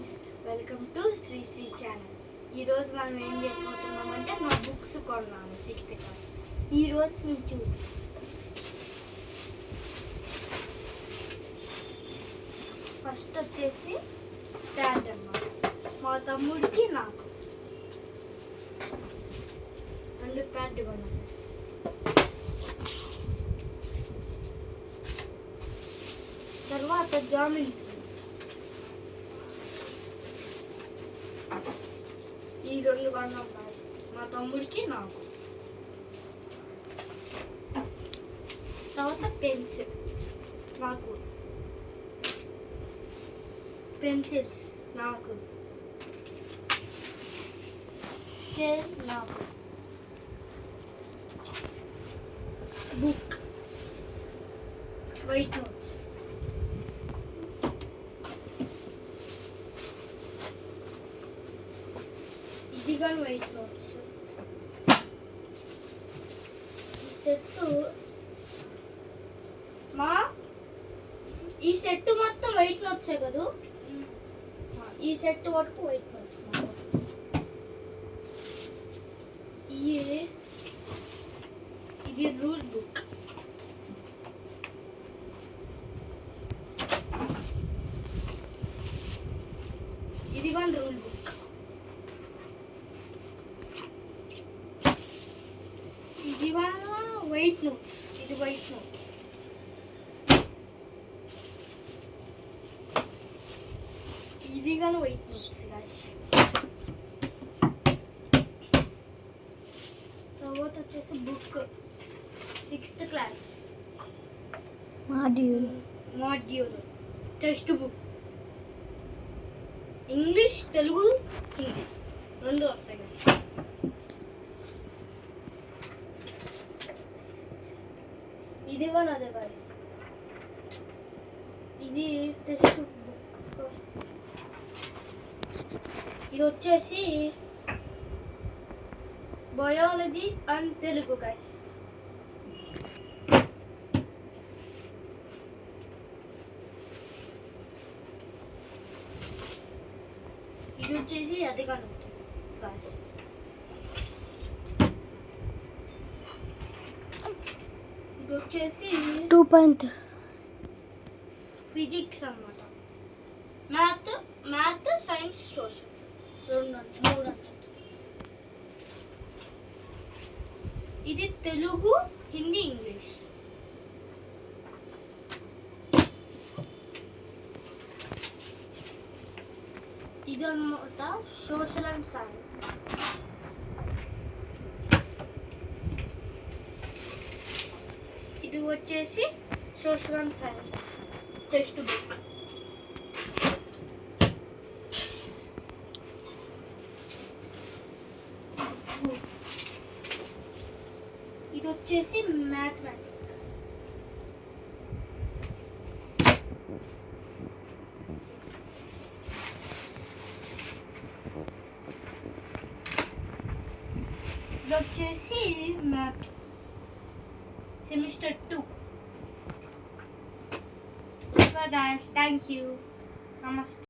Friends, welcome to Sri Sri channel. ఈరోజు మనం ఏం చేయబోతున్నామంటే నా బుక్స్ కొన్నాను 6th క్లాస్. ఈరోజు నుంచి ఫస్ట్ వచ్చేసి ప్యాడ్ అన్నమాట. మా తమ్ముడికి నాకు 2 ప్యాడ్ కొన్నాను. తర్వాత జామెంట్రీ ఈ 2 కొన్నాం మా తమ్ముడికి నాకు. తర్వాత పెన్సిల్ నాకు, పెన్సిల్స్ నాకు, స్కేల్ నాకు, బుక్, వైట్ నోట్స్, ఇది కానీ వైట్ నోట్స్. ఈ సెట్ మొత్తం వైట్ నోట్సే కదా. ఈ సెట్ వరకు వైట్ నోట్స్. ఇది రూల్ బుక్. ఇది కానీ రూల్ బుక్. ఇది వైట్ నోట్స్. ఇది వైట్ నోట్స్. ఇది కానీ వైట్ నోట్స్ గాయ్స్. తర్వాత వచ్చేసి book 6th class module text book. English, Telugu, Hindi 2 వస్తాయి కదా. ఇది కూడా అదే గాయ్స్. ఇది టెక్స్ట్ బుక్. ఇది వచ్చేసి బయాలజీ అండ్ తెలుగు గైస్. ఇది వచ్చేసి అది కానీ గైస్. ఇది వచ్చేసి 2.3 ఫిజిక్స్ అన్నమాట. మ్యాథ్, సైన్స్, సోషల్ 3 ఇది తెలుగు, హిందీ, ఇంగ్లీష్. ఇది అన్నమాట సోషల్ అండ్ సైన్స్. ఇది వచ్చేసి social and science text book. ఇది వచ్చేసి మ్యాథమెటిక్స్. ఇది వచ్చేసి math semester 2. Bye guys, thank you. Namaste.